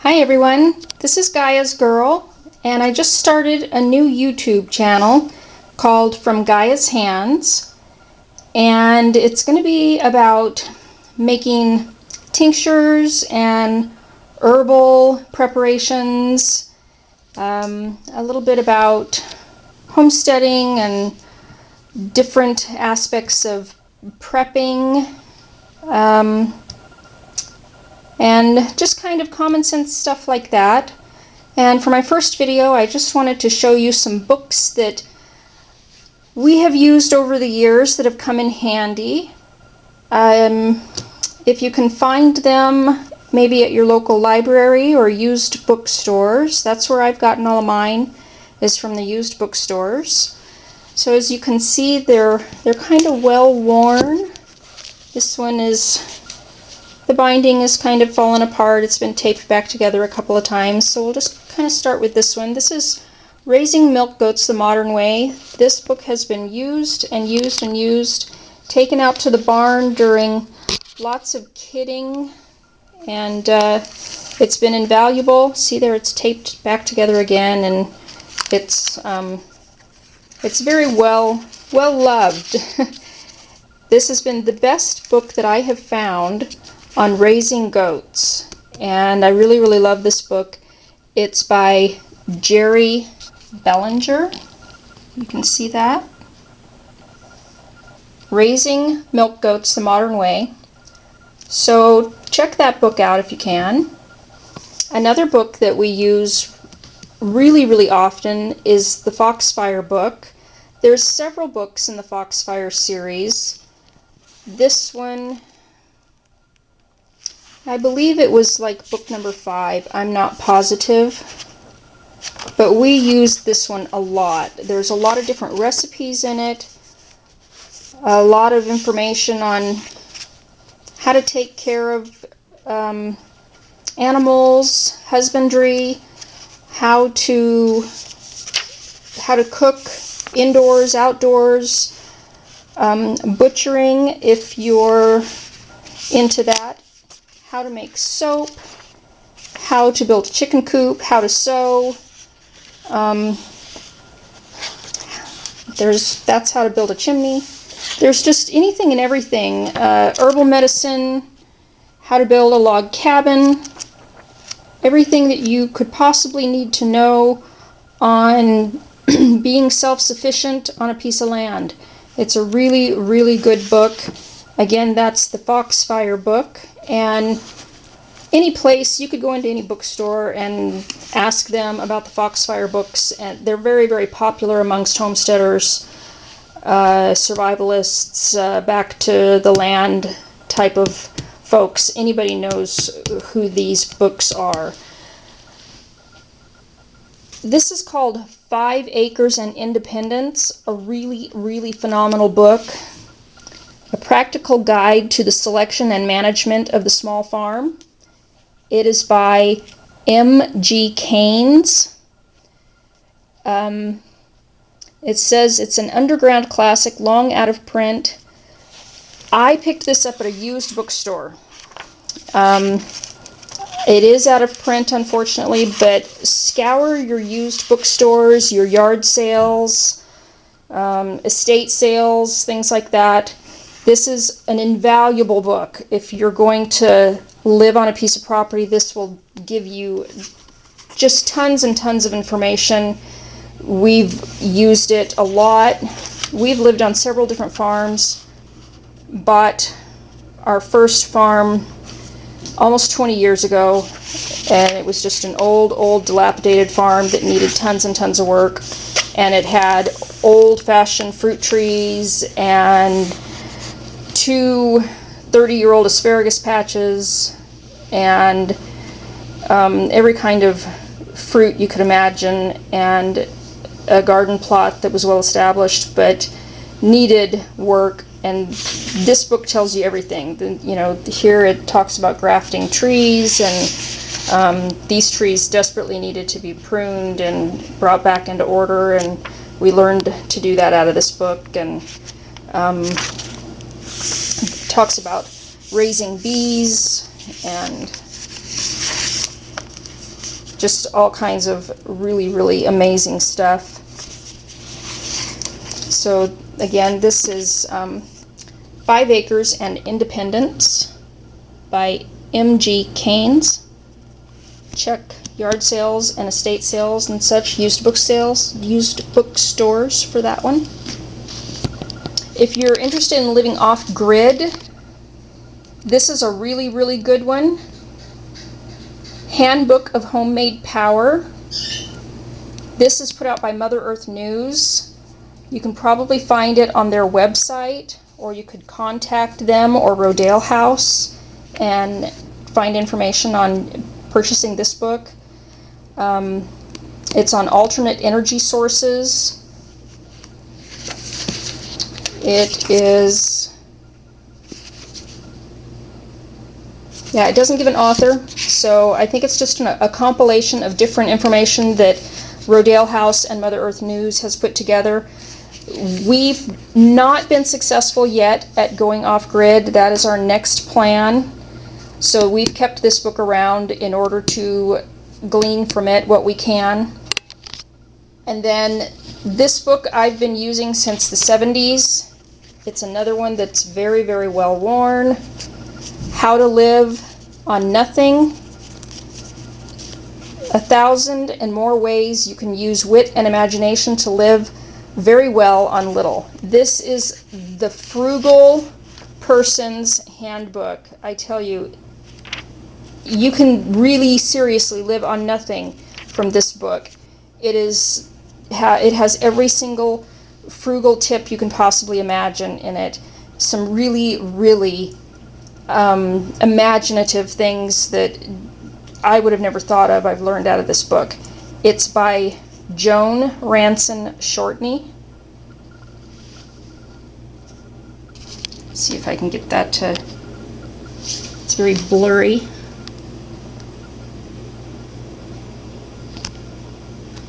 Hi everyone, this is Gaia's Girl, and I just started a new YouTube channel called From Gaia's Hands, and it's going to be about making tinctures and herbal preparations, a little bit about homesteading and different aspects of prepping, and just kind of common sense stuff like that. And for my first video, I just wanted to show you some books that we have used over the years that have come in handy. If you can find them maybe at your local library or used bookstores, that's where I've gotten all of mine, is from the used bookstores. So as you can see, they're kind of well worn. This one is, the binding is kind of fallen apart. It's been taped back together a couple of times. So we'll just kind of start with this one. This is Raising Milk Goats the Modern Way. This book has been used and used and used, taken out to the barn during lots of kidding, and it's been invaluable. See there, it's taped back together again, and it's very well loved. This has been the best book that I have found on raising goats, and I really love this book. It's by Jerry Belanger. You can see that. Raising Milk Goats the Modern Way. So check that book out if you can. Another book that we use really often is the Foxfire Book. There's several books in the Foxfire series. This one, I believe it was like book number 5. I'm not positive. But we use this one a lot. There's a lot of different recipes in it. A lot of information on how to take care of animals, husbandry, how to cook indoors, outdoors, butchering if you're into that, how to make soap, how to build a chicken coop, how to sew. That's how to build a chimney. There's just anything and everything. Herbal medicine, how to build a log cabin, everything that you could possibly need to know on being self-sufficient on a piece of land. It's a really good book. Again, that's the Foxfire Book, and any place, you could go into any bookstore and ask them about the Foxfire books, and they're very popular amongst homesteaders, survivalists, back to the land type of folks. Anybody knows who these books are. This is called 5 Acres and Independence, a really phenomenal book. A practical guide to the selection and management of the small farm. It is by M.G. Kains. It says it's an underground classic, long out of print. I picked this up at a used bookstore. It is out of print, unfortunately, but scour your used bookstores, your yard sales, estate sales, things like that. This is an invaluable book. If you're going to live on a piece of property, this will give you just tons and tons of information. We've used it a lot. We've lived on several different farms. Bought our first farm almost 20 years ago, and it was just an old dilapidated farm that needed tons and tons of work, and it had old-fashioned fruit trees and 2 30-year-old asparagus patches and every kind of fruit you could imagine, and a garden plot that was well established but needed work. And this book tells you everything. Here it talks about grafting trees, and these trees desperately needed to be pruned and brought back into order, and we learned to do that out of this book. And talks about raising bees and just all kinds of really, really amazing stuff. So again, this is 5 Acres and Independence by M.G. Kains. Check yard sales and estate sales and such, used book stores for that one. If you're interested in living off-grid, this is a really, really good one. Handbook of Homemade Power. This is put out by Mother Earth News. You can probably find it on their website, or you could contact them or Rodale House and find information on purchasing this book. It's on alternate energy sources. It is, yeah, it doesn't give an author, so I think it's just a compilation of different information that Rodale House and Mother Earth News has put together. We've not been successful yet at going off-grid. That is our next plan. So we've kept this book around in order to glean from it what we can. And then this book I've been using since the 70s. It's another one that's very, very well worn. How to Live on Nothing. 1,000 and more ways you can use wit and imagination to live very well on little. This is the frugal person's handbook. I tell you, you can really seriously live on nothing from this book. It has every single frugal tip you can possibly imagine in it. Some really, really imaginative things that I would have never thought of, I've learned out of this book. It's by Joan, Ranson, Shortney. See if I can get that to, it's very blurry.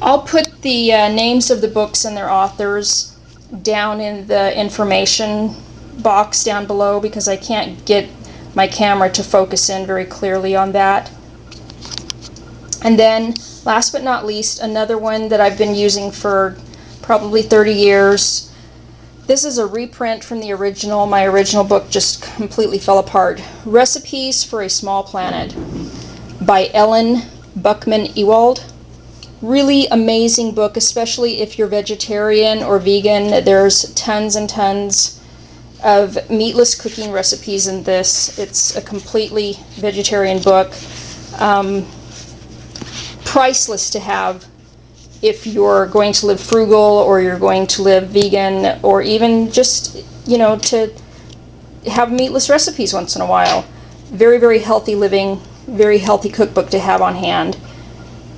I'll put the names of the books and their authors down in the information box down below because I can't get my camera to focus in very clearly on that. And then, last but not least, another one that I've been using for probably 30 years. This is a reprint from the original. My original book just completely fell apart. Recipes for a Small Planet by Buchman Ewald. Really amazing book, especially if you're vegetarian or vegan. There's tons and tons of meatless cooking recipes in this. It's a completely vegetarian book. Priceless to have if you're going to live frugal or you're going to live vegan, or even just, you know, to have meatless recipes once in a while. Very, very healthy living, very healthy cookbook to have on hand.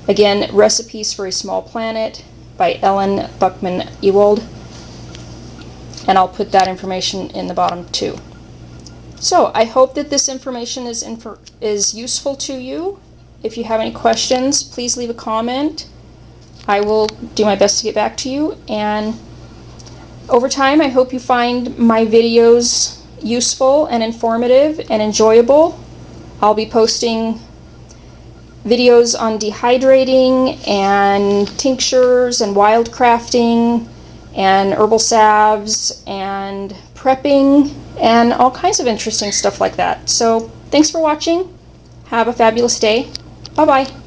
Again, Recipes for a Small Planet by Buchman Ewald. And I'll put that information in the bottom too. So I hope that this information is useful to you. If you have any questions, please leave a comment. I will do my best to get back to you. And over time, I hope you find my videos useful and informative and enjoyable. I'll be posting videos on dehydrating and tinctures and wildcrafting and herbal salves and prepping and all kinds of interesting stuff like that. So thanks for watching. Have a fabulous day. Bye-bye.